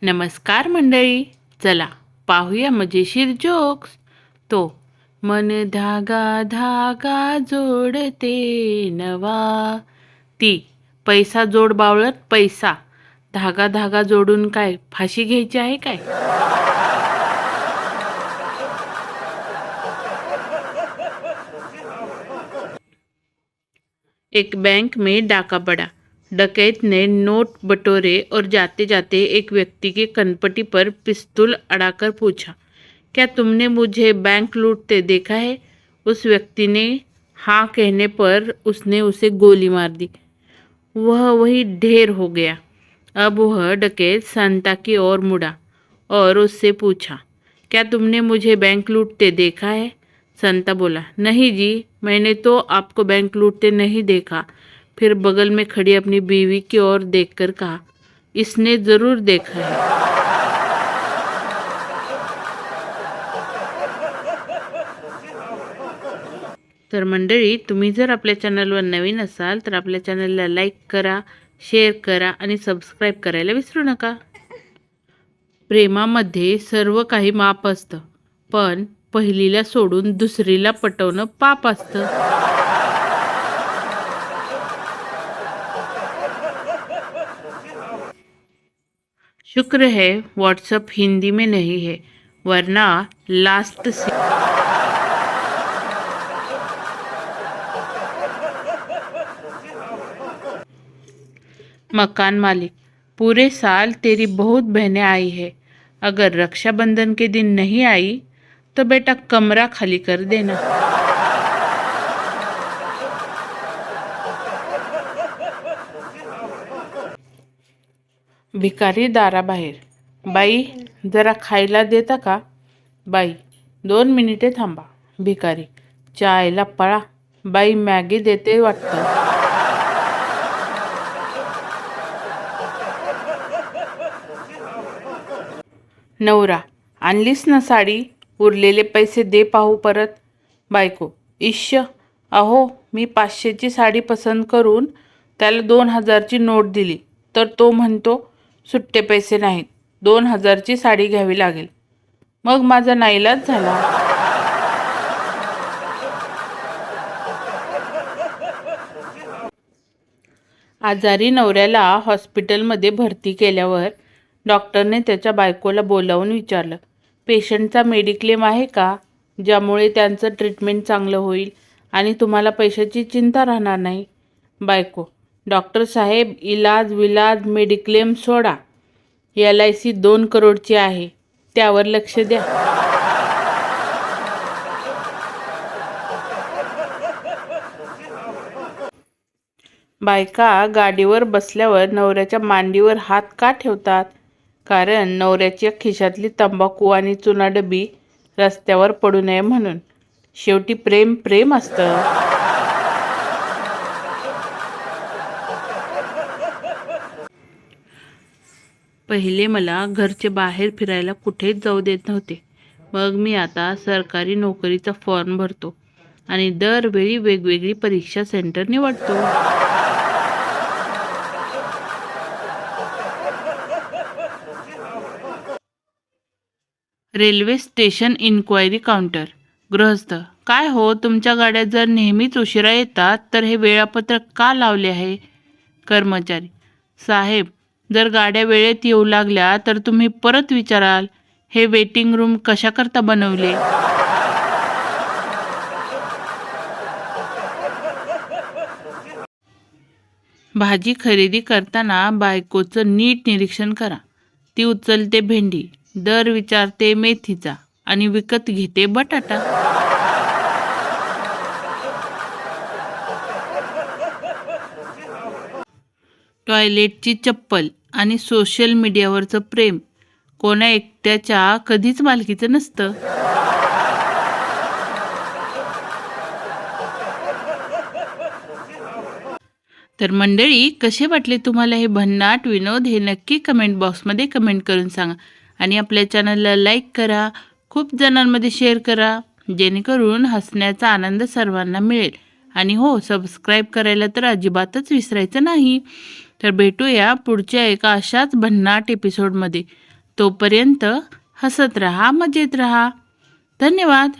नमस्कार मंडळी, चला पाहूया मजेशीर जोक्स. तो मन धागा धागा जोडते नवा. ती पैसा जोड बावळत पैसा, धागा धागा जोडून काय फाशी घ्यायची आहे काय? एक बैंक में डाका पड़ा. डकैत ने नोट बटोरे और जाते जाते एक व्यक्ति के कनपटी पर पिस्तौल अड़ाकर पूछा, क्या तुमने मुझे बैंक लूटते देखा है? उस व्यक्ति ने हाँ कहने पर उसने उसे गोली मार दी. वह वही ढेर हो गया. अब वह डकैत संता की ओर मुड़ा और उससे पूछा, क्या तुमने मुझे बैंक लूटते देखा है? संता बोला, नहीं जी, मैंने तो आपको बैंक लूटते नहीं देखा. फिर बगल में खड़ी अपनी बीवी की ओर देखकर कहा, इसने जरूर देखा है. तर मंडळी, तुम्ही जर आपल्या चॅनलवर नवीन असाल तर आपल्या चॅनलला लाईक करा, शेअर करा आणि सबस्क्राईब करायला विसरू नका. प्रेमामध्ये सर्व काही माप असतं, पण पहिलीला सोडून दुसरीला पटवणं पाप असतं. शुक्र है व्हाट्सएप हिंदी में नहीं है, वरना लास्ट से मकान मालिक, पूरे साल तेरी बहुत बहनें आई है. अगर रक्षाबंधन के दिन नहीं आई तो बेटा कमरा खाली कर देना. भिकारी दाराबाहेर. बाई, जरा खायला देता का? बाई, 2 मिनिटे थांबा. भिकारी, चायला पळा. बाई, मॅगी देते वाटतं. नवरा, आणलीस ना साडी? उरलेले पैसे दे पाहू परत. बायको, इश्य, अहो मी 500ची साडी पसंत करून त्याला 2000ची नोट दिली तर तो म्हणतो सुट्टे पैसे नाहीत, 2000ची साडी घ्यावी लागेल. मग माझा नाईलाज झाला. आजारी नवऱ्याला हॉस्पिटलमध्ये भरती केल्यावर डॉक्टरने त्याच्या बायकोला बोलावून विचारलं, पेशंटचा मेडिक्लेम आहे का, ज्यामुळे त्यांचं ट्रीटमेंट चांगलं होईल आणि तुम्हाला पैशाची चिंता राहणार नाही. बायको, डॉक्टर साहेब, इलाज विलाज मेडिक्लेम सोडा. LIC 2 करोडची आहे, त्यावर लक्ष द्या. बायका गाडीवर बसल्यावर नवऱ्याच्या मांडीवर हात का ठेवतात? कारण नवऱ्याच्या खिशातली तंबाखू आणि चुना डबी रस्त्यावर पडू नये म्हणून. शेवटी प्रेम प्रेम असतं. पहिले मला घरचे बाहेर फिरायला कुठेच जाऊ देत नव्हते. मग मी आता सरकारी नोकरीचा फॉर्म भरतो आणि दरवेळी वेगवेगळी परीक्षा सेंटर निवडतो. Railway station enquiry counter. गृहस्थ, काय हो, तुमच्या गाड्या जर नेहमीच उशिरा येतात तर हे वेळापत्रक का लावले आहे? कर्मचारी, साहेब, जर गाड्या वेळेत येऊ लागल्या तर तुम्ही परत विचाराल, हे वेटिंग रूम कशाकरता बनवले? भाजी खरेदी करताना बायकोचं नीट निरीक्षण करा. ती उचलते भेंडी, दर विचारते मेथीचा आणि विकत घेते बटाटा. टॉयलेटची चप्पल आणि सोशल मीडियावरचं प्रेम कोणा एकट्याच्या कधीच मालकीचं नसतं. तर मंडळी, कसे वाटले तुम्हाला हे भन्नाट विनोद? हे नक्की कमेंट बॉक्समध्ये कमेंट करून सांगा आणि आपल्या चॅनलला लाईक करा, खूप जणांमध्ये शेअर करा, जेणेकरून हसण्याचा आनंद सर्वांना मिळेल. आणि हो, सबस्क्राईब करायला तर अजिबातच विसरायचं नाही. तर भेटूया पुढच्या एका अशाच भन्नाट एपिसोडमध्ये. तोपर्यंत हसत रहा, मजेत रहा. धन्यवाद.